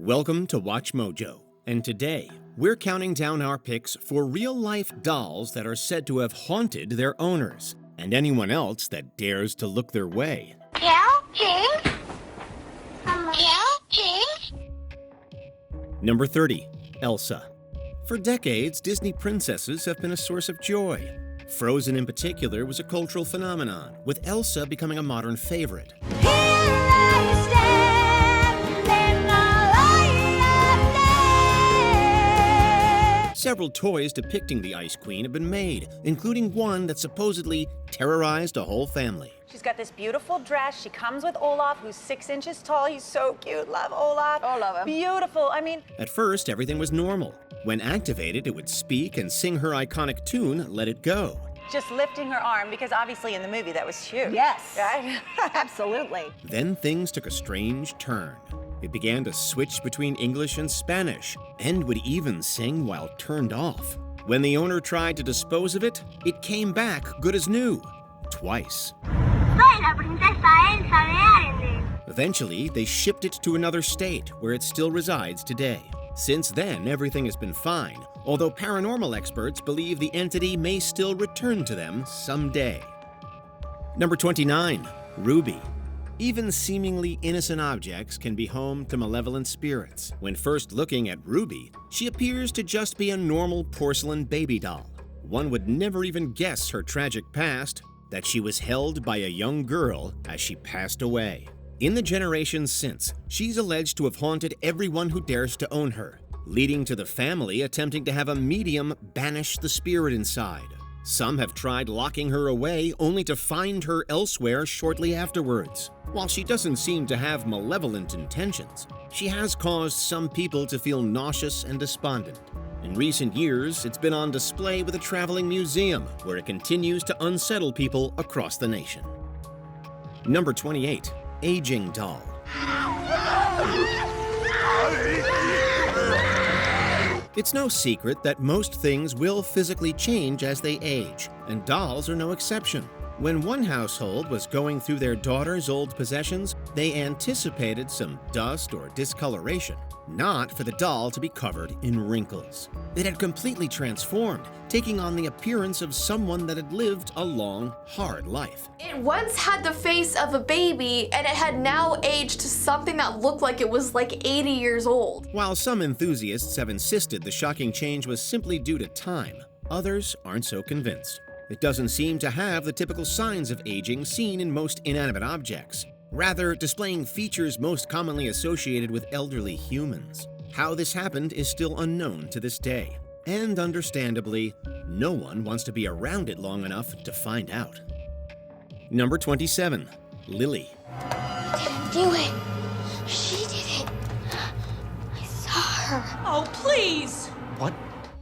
Welcome to Watch Mojo, and today we're counting down our picks for real-life dolls that are said to have haunted their owners, and anyone else that dares to look their way. Number 30, Elsa. For decades, Disney princesses have been a source of joy. Frozen in particular was a cultural phenomenon, with Elsa becoming a modern favorite. Several toys depicting the Ice Queen have been made, including one that supposedly terrorized a whole family. She's got this beautiful dress. She comes with Olaf, who's 6 inches tall. He's so cute. Love Olaf. Oh, love him. Beautiful. At first, everything was normal. When activated, it would speak and sing her iconic tune, Let It Go. Just lifting her arm, because obviously in the movie that was huge. Yes. Right? Absolutely. Then things took a strange turn. It began to switch between English and Spanish, and would even sing while turned off. When the owner tried to dispose of it, it came back good as new. Twice. Eventually, they shipped it to another state, where it still resides today. Since then, everything has been fine, although paranormal experts believe the entity may still return to them someday. Number 29, Ruby. Even seemingly innocent objects can be home to malevolent spirits. When first looking at Ruby, she appears to just be a normal porcelain baby doll. One would never even guess her tragic past, that she was held by a young girl as she passed away. In the generations since, she's alleged to have haunted everyone who dares to own her, leading to the family attempting to have a medium banish the spirit inside. Some have tried locking her away only to find her elsewhere shortly afterwards. While she doesn't seem to have malevolent intentions, she has caused some people to feel nauseous and despondent. In recent years, it's been on display with a traveling museum where it continues to unsettle people across the nation. Number 28, Aging Doll. It's no secret that most things will physically change as they age, and dolls are no exception. When one household was going through their daughter's old possessions, they anticipated some dust or discoloration, not for the doll to be covered in wrinkles. It had completely transformed, taking on the appearance of someone that had lived a long, hard life. It once had the face of a baby, and it had now aged to something that looked like it was like 80 years old. While some enthusiasts have insisted the shocking change was simply due to time, others aren't so convinced. It doesn't seem to have the typical signs of aging seen in most inanimate objects, rather displaying features most commonly associated with elderly humans. How this happened is still unknown to this day, and understandably, no one wants to be around it long enough to find out. Number 27, Lily. I didn't do it. She did it. I saw her. Oh, please. What?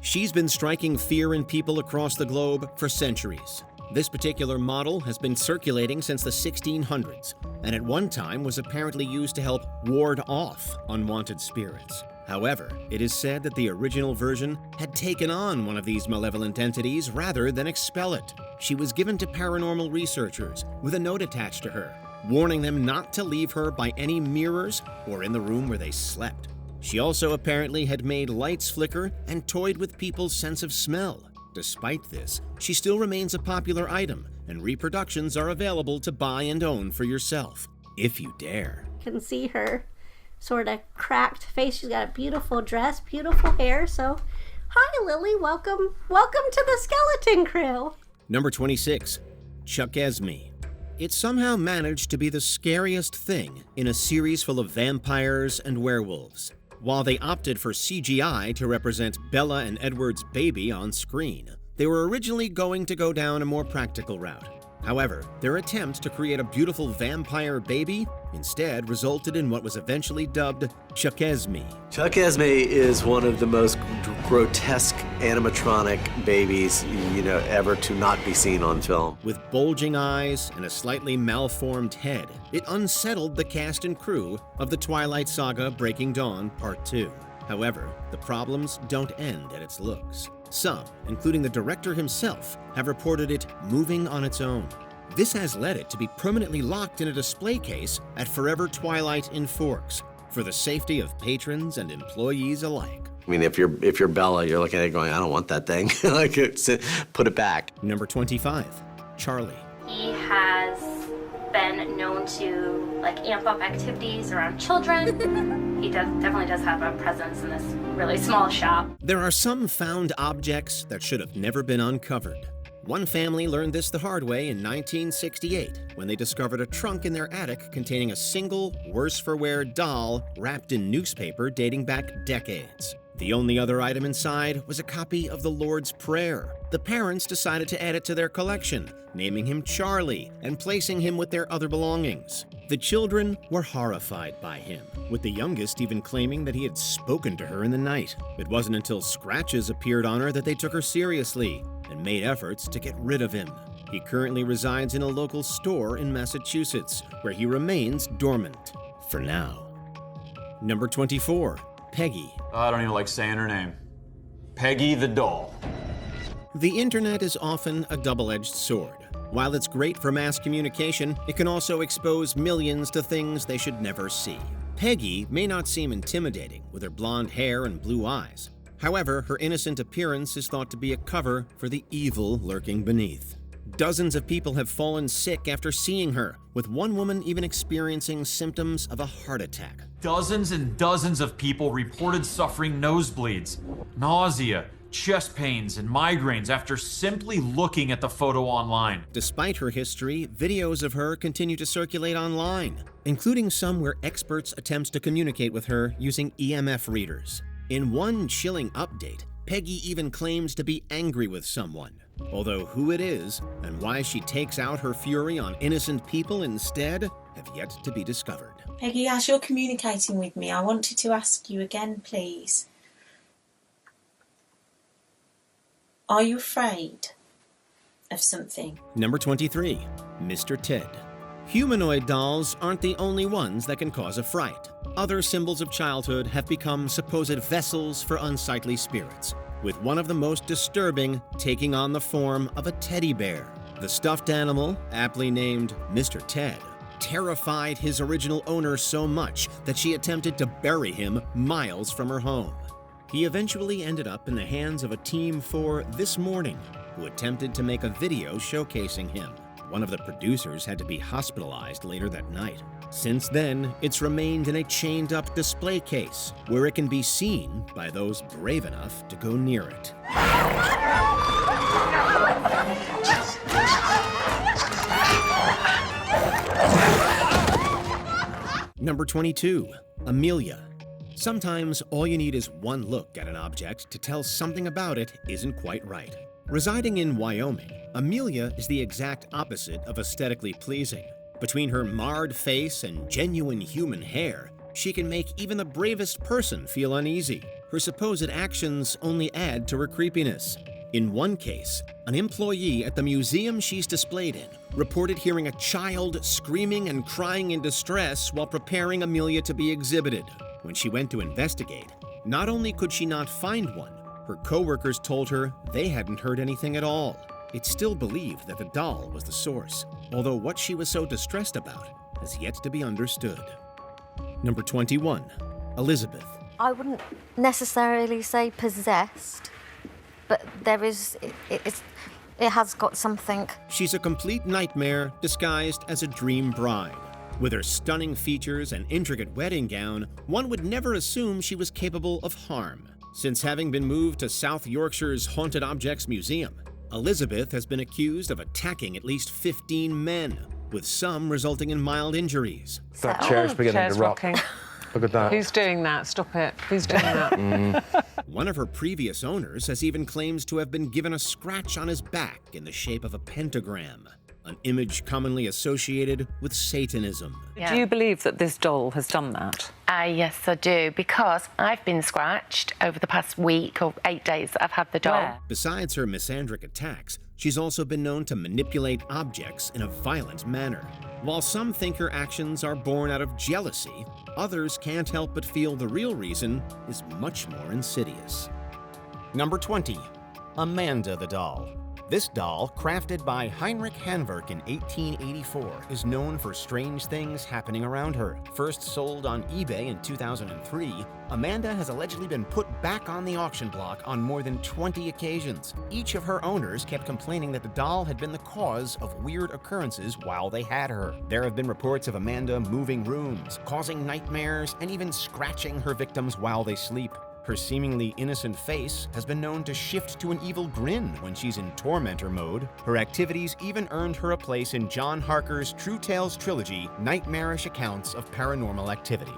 She's been striking fear in people across the globe for centuries. This particular model has been circulating since the 1600s, and at one time was apparently used to help ward off unwanted spirits. However, it is said that the original version had taken on one of these malevolent entities rather than expel it. She was given to paranormal researchers with a note attached to her, warning them not to leave her by any mirrors or in the room where they slept. She also apparently had made lights flicker and toyed with people's sense of smell. Despite this, she still remains a popular item, and reproductions are available to buy and own for yourself, if you dare. You can see her sort of cracked face. She's got a beautiful dress, beautiful hair. So, hi Lily, welcome to the skeleton crew. Number 26, Chuckesmee. It somehow managed to be the scariest thing in a series full of vampires and werewolves. While they opted for CGI to represent Bella and Edward's baby on screen, they were originally going to go down a more practical route. However, their attempt to create a beautiful vampire baby instead resulted in what was eventually dubbed Chuckesmee. Chuckesmee is one of the most grotesque animatronic babies, ever to not be seen on film. With bulging eyes and a slightly malformed head, it unsettled the cast and crew of the Twilight saga Breaking Dawn Part 2. However, the problems don't end at its looks. Some, including the director himself, have reported it moving on its own. This has led it to be permanently locked in a display case at Forever Twilight in Forks, for the safety of patrons and employees alike. I mean, if you're Bella, you're looking at it going, I don't want that thing. Like, put it back. Number 25, Charlie. He has been known to amp up activities around children. He definitely does have a presence in this really small shop. There are some found objects that should have never been uncovered. One family learned this the hard way in 1968 when they discovered a trunk in their attic containing a single, worse-for-wear doll wrapped in newspaper dating back decades. The only other item inside was a copy of the Lord's Prayer. The parents decided to add it to their collection, naming him Charlie and placing him with their other belongings. The children were horrified by him, with the youngest even claiming that he had spoken to her in the night. It wasn't until scratches appeared on her that they took her seriously and made efforts to get rid of him. He currently resides in a local store in Massachusetts, where he remains dormant, for now. Number 24, Peggy. I don't even like saying her name. Peggy the doll. The internet is often a double-edged sword. While it's great for mass communication, it can also expose millions to things they should never see. Peggy may not seem intimidating with her blonde hair and blue eyes. However, her innocent appearance is thought to be a cover for the evil lurking beneath. Dozens of people have fallen sick after seeing her, with one woman even experiencing symptoms of a heart attack. Dozens and dozens of people reported suffering nosebleeds, nausea, chest pains, and migraines after simply looking at the photo online. Despite her history, videos of her continue to circulate online, including some where experts attempt to communicate with her using EMF readers. In one chilling update, Peggy even claims to be angry with someone, although who it is and why she takes out her fury on innocent people instead have yet to be discovered. Peggy, as you're communicating with me, I wanted to ask you again, please. Are you afraid of something? Number 23, Mr. Ted. Humanoid dolls aren't the only ones that can cause a fright. Other symbols of childhood have become supposed vessels for unsightly spirits, with one of the most disturbing taking on the form of a teddy bear. The stuffed animal, aptly named Mr. Ted, terrified his original owner so much that she attempted to bury him miles from her home. He eventually ended up in the hands of a team for This Morning, who attempted to make a video showcasing him. One of the producers had to be hospitalized later that night. Since then, it's remained in a chained-up display case, where it can be seen by those brave enough to go near it. Number 22, Amelia. Sometimes all you need is one look at an object to tell something about it isn't quite right. Residing in Wyoming, Amelia is the exact opposite of aesthetically pleasing. Between her marred face and genuine human hair, she can make even the bravest person feel uneasy. Her supposed actions only add to her creepiness. In one case, an employee at the museum she's displayed in reported hearing a child screaming and crying in distress while preparing Amelia to be exhibited. When she went to investigate, not only could she not find one, her co-workers told her they hadn't heard anything at all. It's still believed that the doll was the source, although what she was so distressed about has yet to be understood. Number 21, Elizabeth. I wouldn't necessarily say possessed, but there is, it has got something. She's a complete nightmare disguised as a dream bride. With her stunning features and intricate wedding gown, one would never assume she was capable of harm. Since having been moved to South Yorkshire's Haunted Objects Museum, Elizabeth has been accused of attacking at least 15 men, with some resulting in mild injuries. That chair's beginning to rock. Rocking. Look at that. Who's doing that? Stop it. Who's doing that? One of her previous owners has even claimed to have been given a scratch on his back in the shape of a pentagram, an image commonly associated with Satanism. Do you believe that this doll has done that? Yes, I do, because I've been scratched over the past week or 8 days that I've had the doll. Where? Besides her misandric attacks, she's also been known to manipulate objects in a violent manner. While some think her actions are born out of jealousy, others can't help but feel the real reason is much more insidious. Number 20, Amanda the doll. This doll, crafted by Heinrich Handwerk in 1884, is known for strange things happening around her. First sold on eBay in 2003, Amanda has allegedly been put back on the auction block on more than 20 occasions. Each of her owners kept complaining that the doll had been the cause of weird occurrences while they had her. There have been reports of Amanda moving rooms, causing nightmares, and even scratching her victims while they sleep. Her seemingly innocent face has been known to shift to an evil grin when she's in tormentor mode. Her activities even earned her a place in John Harker's True Tales trilogy, Nightmarish Accounts of Paranormal Activity.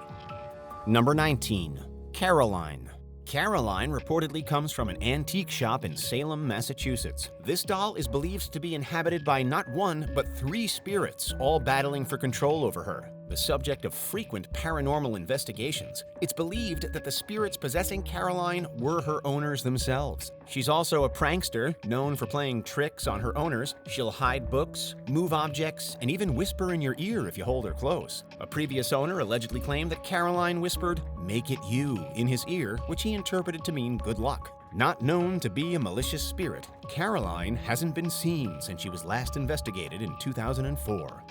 Number 19. Caroline. Caroline reportedly comes from an antique shop in Salem, Massachusetts. This doll is believed to be inhabited by not one, but 3 spirits, all battling for control over her. The subject of frequent paranormal investigations, it's believed that the spirits possessing Caroline were her owners themselves. She's also a prankster, known for playing tricks on her owners. She'll hide books, move objects, and even whisper in your ear if you hold her close. A previous owner allegedly claimed that Caroline whispered, "Make it you," in his ear, which he interpreted to mean good luck. Not known to be a malicious spirit, Caroline hasn't been seen since she was last investigated in 2004.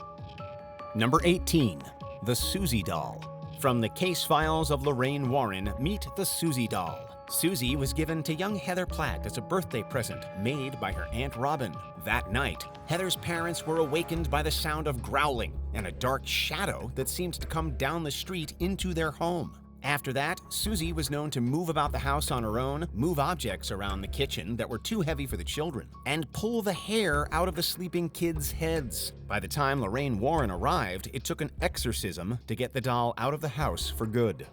Number 18. The Suzy Doll. From the case files of Lorraine Warren, meet the Suzy Doll. Suzy was given to young Heather Platt as a birthday present made by her Aunt Robin. That night, Heather's parents were awakened by the sound of growling and a dark shadow that seemed to come down the street into their home. After that, Suzy was known to move about the house on her own, move objects around the kitchen that were too heavy for the children, and pull the hair out of the sleeping kids' heads. By the time Lorraine Warren arrived, it took an exorcism to get the doll out of the house for good.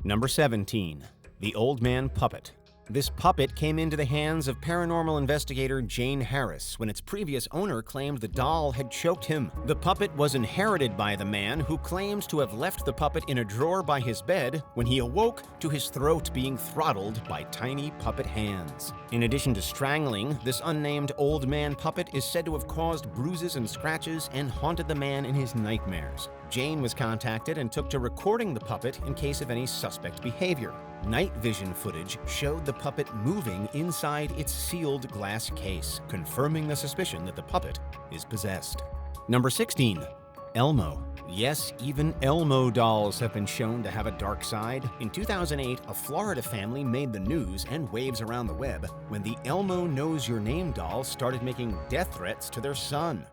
Number 17. The Old Man Puppet. This puppet came into the hands of paranormal investigator Jane Harris when its previous owner claimed the doll had choked him. The puppet was inherited by the man who claims to have left the puppet in a drawer by his bed when he awoke to his throat being throttled by tiny puppet hands. In addition to strangling, this unnamed old man puppet is said to have caused bruises and scratches and haunted the man in his nightmares. Jane was contacted and took to recording the puppet in case of any suspect behavior. Night vision footage showed the puppet moving inside its sealed glass case, confirming the suspicion that the puppet is possessed. Number 16. Elmo. Yes, even Elmo dolls have been shown to have a dark side. In 2008, a Florida family made the news and waves around the web when the Elmo Knows Your Name doll started making death threats to their son.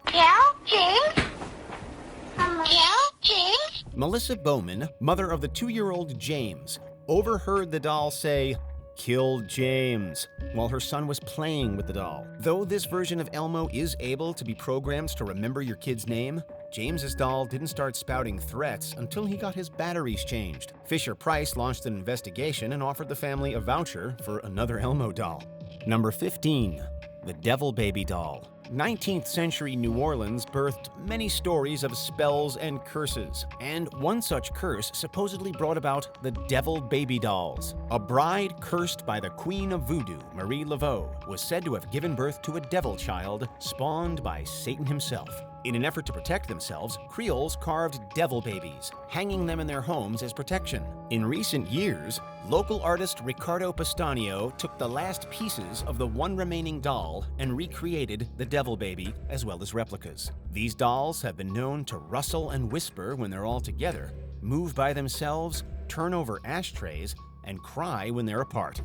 Melissa Bowman, mother of the 2-year-old James, overheard the doll say, "Kill James," while her son was playing with the doll. Though this version of Elmo is able to be programmed to remember your kid's name, James's doll didn't start spouting threats until he got his batteries changed. Fisher-Price launched an investigation and offered the family a voucher for another Elmo doll. Number 15. The Devil Baby Doll. 19th century New Orleans birthed many stories of spells and curses, and one such curse supposedly brought about the Devil Baby Dolls. A bride cursed by the Queen of Voodoo, Marie Laveau, was said to have given birth to a devil child spawned by Satan himself. In an effort to protect themselves, Creoles carved devil babies, hanging them in their homes as protection. In recent years, local artist Ricardo Pastanio took the last pieces of the one remaining doll and recreated the devil baby as well as replicas. These dolls have been known to rustle and whisper when they're all together, move by themselves, turn over ashtrays, and cry when they're apart.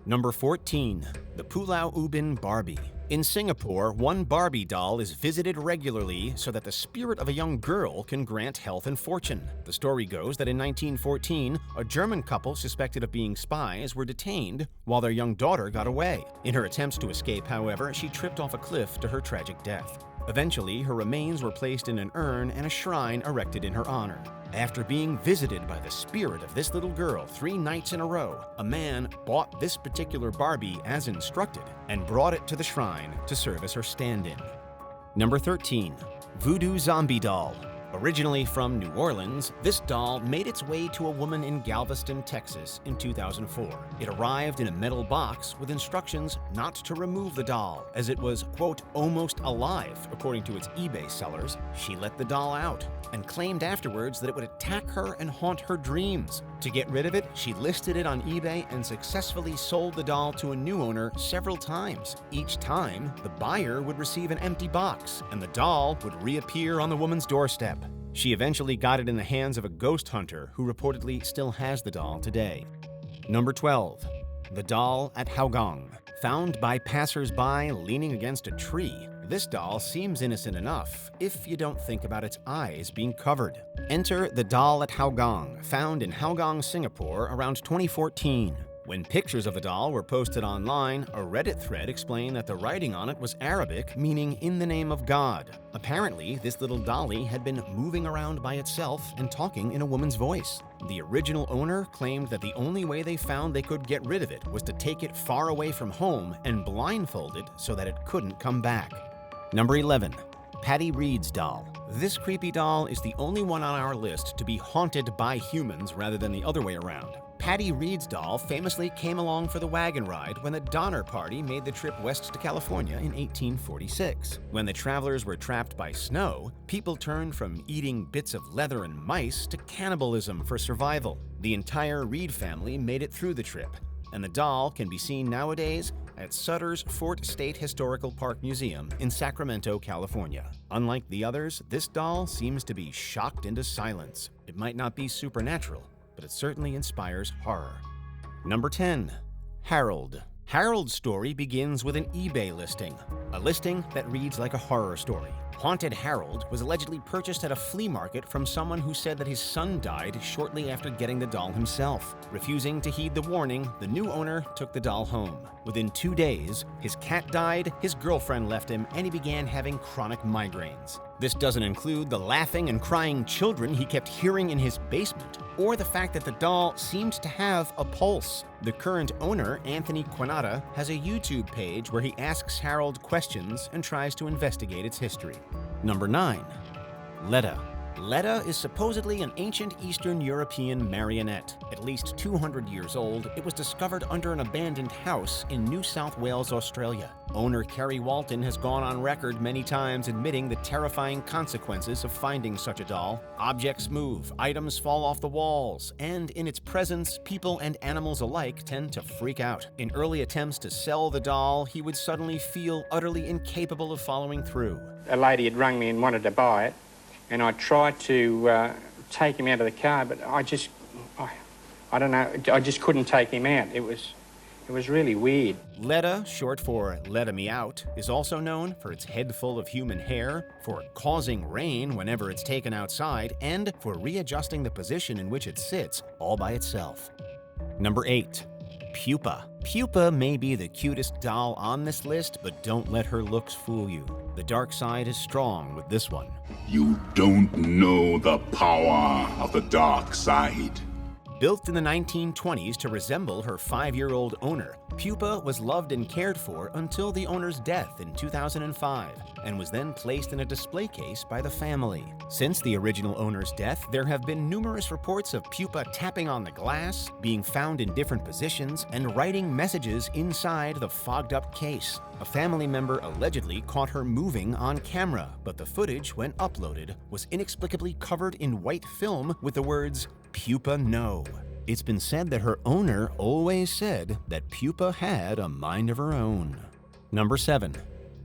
Number 14. The Pulau Ubin Barbie. In Singapore, one Barbie doll is visited regularly so that the spirit of a young girl can grant health and fortune. The story goes that in 1914, a German couple suspected of being spies were detained while their young daughter got away. In her attempts to escape, however, she tripped off a cliff to her tragic death. Eventually, her remains were placed in an urn and a shrine erected in her honor. After being visited by the spirit of this little girl 3 nights in a row, a man bought this particular Barbie as instructed and brought it to the shrine to serve as her stand-in. Number 13. Voodoo Zombie Doll. Originally from New Orleans, this doll made its way to a woman in Galveston, Texas in 2004. It arrived in a metal box with instructions not to remove the doll, as it was, quote, almost alive, according to its eBay sellers. She let the doll out and claimed afterwards that it would attack her and haunt her dreams. To get rid of it, she listed it on eBay and successfully sold the doll to a new owner several times. Each time, the buyer would receive an empty box, and the doll would reappear on the woman's doorstep. She eventually got it in the hands of a ghost hunter who reportedly still has the doll today. Number 12. The doll at Hougang. Found by passers-by leaning against a tree, this doll seems innocent enough if you don't think about its eyes being covered. Enter the doll at Hougang, found in Hougang, Singapore around 2014. When pictures of the doll were posted online, a Reddit thread explained that the writing on it was Arabic, meaning "in the name of God." Apparently, this little dolly had been moving around by itself and talking in a woman's voice. The original owner claimed that the only way they found they could get rid of it was to take it far away from home and blindfold it so that it couldn't come back. Number 11. Patty Reed's doll. This creepy doll is the only one on our list to be haunted by humans rather than the other way around. Patty Reed's doll famously came along for the wagon ride when the Donner Party made the trip west to California in 1846. When the travelers were trapped by snow, people turned from eating bits of leather and mice to cannibalism for survival. The entire Reed family made it through the trip, and the doll can be seen nowadays at Sutter's Fort State Historical Park Museum in Sacramento, California. Unlike the others, this doll seems to be shocked into silence. It might not be supernatural, but it certainly inspires horror. Number 10. Harold. Harold's story begins with an eBay listing, a listing that reads like a horror story. Haunted Harold was allegedly purchased at a flea market from someone who said that his son died shortly after getting the doll himself. Refusing to heed the warning, the new owner took the doll home. Within 2 days, his cat died, his girlfriend left him, and he began having chronic migraines. This doesn't include the laughing and crying children he kept hearing in his basement, or the fact that the doll seemed to have a pulse. The current owner, Anthony Quinata, has a YouTube page where he asks Harold questions and tries to investigate its history. Number 9. Letta. Letta is supposedly an ancient Eastern European marionette. At least 200 years old, it was discovered under an abandoned house in New South Wales, Australia. Owner Kerry Walton has gone on record many times admitting the terrifying consequences of finding such a doll. Objects move, items fall off the walls, and in its presence, people and animals alike tend to freak out. In early attempts to sell the doll, he would suddenly feel utterly incapable of following through. A lady had rung me and wanted to buy it, and I tried to take him out of the car, but I don't know, I just couldn't take him out. It was really weird. Letta, short for Letta Me Out, is also known for its head full of human hair, for causing rain whenever it's taken outside, and for readjusting the position in which it sits all by itself. Number 8. Pupa. Pupa may be the cutest doll on this list, but don't let her looks fool you. The dark side is strong with this one. You don't know the power of the dark side. Built in the 1920s to resemble her 5-year-old owner, Pupa was loved and cared for until the owner's death in 2005, and was then placed in a display case by the family. Since the original owner's death, there have been numerous reports of Pupa tapping on the glass, being found in different positions, and writing messages inside the fogged-up case. A family member allegedly caught her moving on camera, but the footage, when uploaded, was inexplicably covered in white film with the words, "Pupa No." It's been said that her owner always said that Pupa had a mind of her own. Number 7.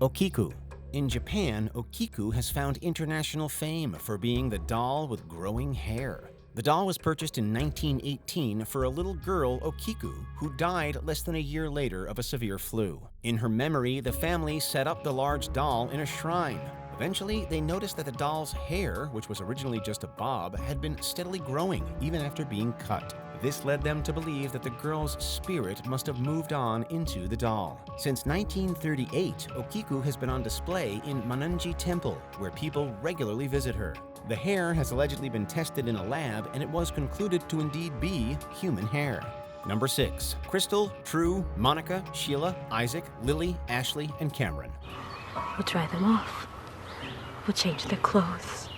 Okiku. In Japan, Okiku has found international fame for being the doll with growing hair. The doll was purchased in 1918 for a little girl, Okiku, who died less than a year later of a severe flu. In her memory, the family set up the large doll in a shrine. Eventually, they noticed that the doll's hair, which was originally just a bob, had been steadily growing even after being cut. This led them to believe that the girl's spirit must have moved on into the doll. Since 1938, Okiku has been on display in Mananji Temple, where people regularly visit her. The hair has allegedly been tested in a lab, and it was concluded to indeed be human hair. Number 6. Crystal, True, Monica, Sheila, Isaac, Lily, Ashley, and Cameron. We'll dry them off. We'll change their clothes.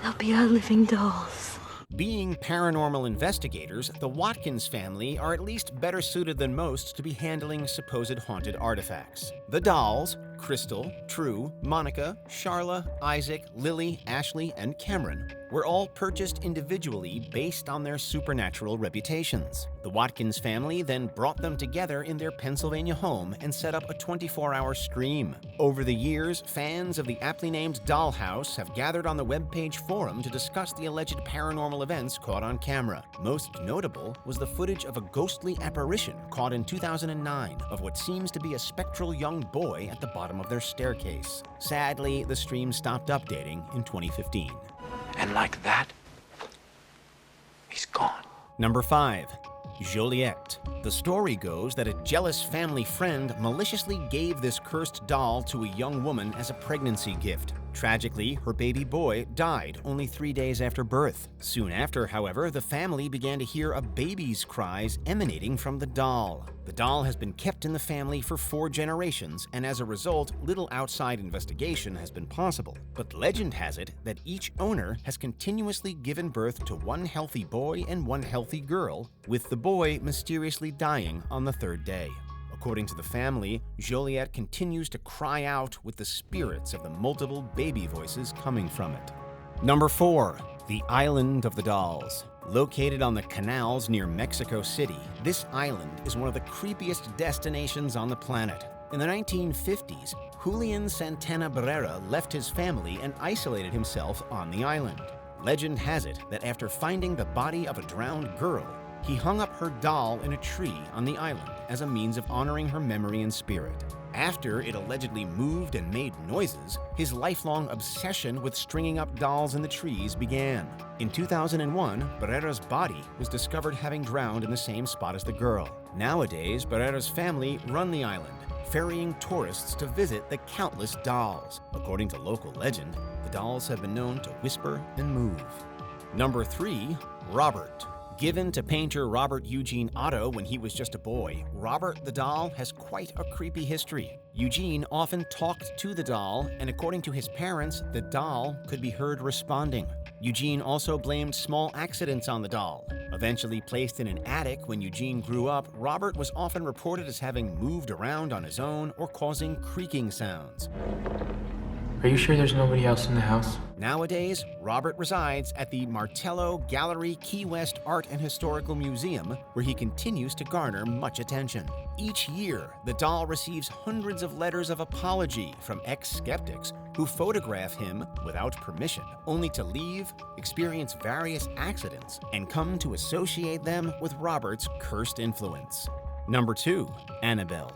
They'll be our living dolls. Being paranormal investigators, the Watkins family are at least better suited than most to be handling supposed haunted artifacts. The dolls, Crystal, True, Monica, Charla, Isaac, Lily, Ashley, and Cameron, were all purchased individually based on their supernatural reputations. The Watkins family then brought them together in their Pennsylvania home and set up a 24-hour stream. Over the years, fans of the aptly named Dollhouse have gathered on the webpage forum to discuss the alleged paranormal events caught on camera. Most notable was the footage of a ghostly apparition caught in 2009 of what seems to be a spectral young boy at the bottom of their staircase. Sadly, the stream stopped updating in 2015. And like that, he's gone. Number 5. Juliet. The story goes that a jealous family friend maliciously gave this cursed doll to a young woman as a pregnancy gift. Tragically, her baby boy died only 3 days after birth. Soon after, however, the family began to hear a baby's cries emanating from the doll. The doll has been kept in the family for 4 generations, and as a result, little outside investigation has been possible. But legend has it that each owner has continuously given birth to one healthy boy and one healthy girl, with the boy mysteriously dying on the 3rd day. According to the family, Juliet continues to cry out with the spirits of the multiple baby voices coming from it. Number 4. The Island of the Dolls. Located on the canals near Mexico City, this island is one of the creepiest destinations on the planet. In the 1950s, Julian Santana Barrera left his family and isolated himself on the island. Legend has it that after finding the body of a drowned girl, he hung up her doll in a tree on the island as a means of honoring her memory and spirit. After it allegedly moved and made noises, his lifelong obsession with stringing up dolls in the trees began. In 2001, Barrera's body was discovered having drowned in the same spot as the girl. Nowadays, Barrera's family run the island, ferrying tourists to visit the countless dolls. According to local legend, the dolls have been known to whisper and move. Number 3. Robert. Given to painter Robert Eugene Otto when he was just a boy, Robert the doll has quite a creepy history. Eugene often talked to the doll, and according to his parents, the doll could be heard responding. Eugene also blamed small accidents on the doll. Eventually placed in an attic when Eugene grew up, Robert was often reported as having moved around on his own or causing creaking sounds. Are you sure there's nobody else in the house? Nowadays, Robert resides at the Martello Gallery Key West Art and Historical Museum, where he continues to garner much attention. Each year, the doll receives hundreds of letters of apology from ex-skeptics who photograph him without permission, only to leave, experience various accidents, and come to associate them with Robert's cursed influence. Number 2. Annabelle.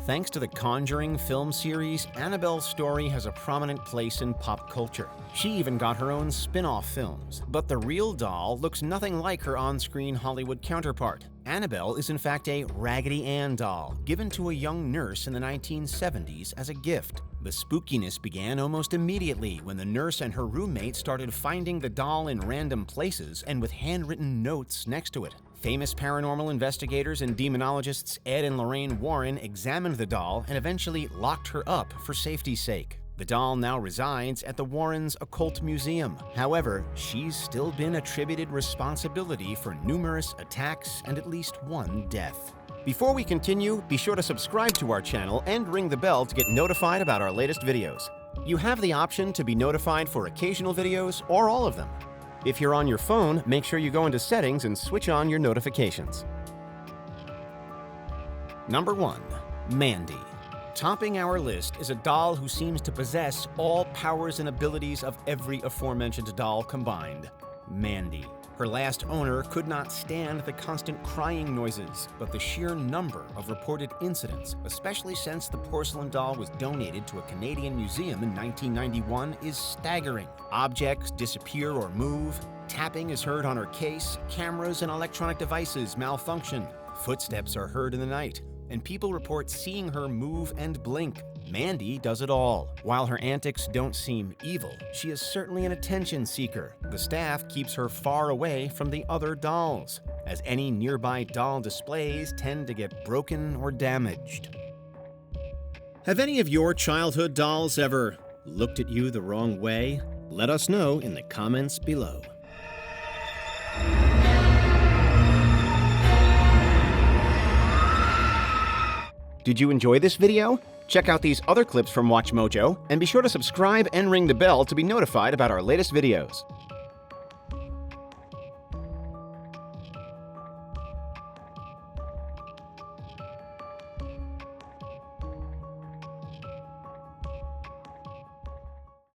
Thanks to the Conjuring film series, Annabelle's story has a prominent place in pop culture. She even got her own spin-off films. But the real doll looks nothing like her on-screen Hollywood counterpart. Annabelle is in fact a Raggedy Ann doll, given to a young nurse in the 1970s as a gift. The spookiness began almost immediately when the nurse and her roommate started finding the doll in random places and with handwritten notes next to it. Famous paranormal investigators and demonologists Ed and Lorraine Warren examined the doll and eventually locked her up for safety's sake. The doll now resides at the Warrens' Occult Museum. However, she's still been attributed responsibility for numerous attacks and at least one death. Before we continue, be sure to subscribe to our channel and ring the bell to get notified about our latest videos. You have the option to be notified for occasional videos or all of them. If you're on your phone, make sure you go into Settings and switch on your notifications. Number 1. Mandy. Topping our list is a doll who seems to possess all powers and abilities of every aforementioned doll combined, Mandy. Her last owner could not stand the constant crying noises, but the sheer number of reported incidents, especially since the porcelain doll was donated to a Canadian museum in 1991, is staggering. Objects disappear or move, tapping is heard on her case, cameras and electronic devices malfunction, footsteps are heard in the night, and people report seeing her move and blink. Mandy does it all. While her antics don't seem evil, she is certainly an attention seeker. The staff keeps her far away from the other dolls, as any nearby doll displays tend to get broken or damaged. Have any of your childhood dolls ever looked at you the wrong way? Let us know in the comments below. Did you enjoy this video? Check out these other clips from WatchMojo, and be sure to subscribe and ring the bell to be notified about our latest videos.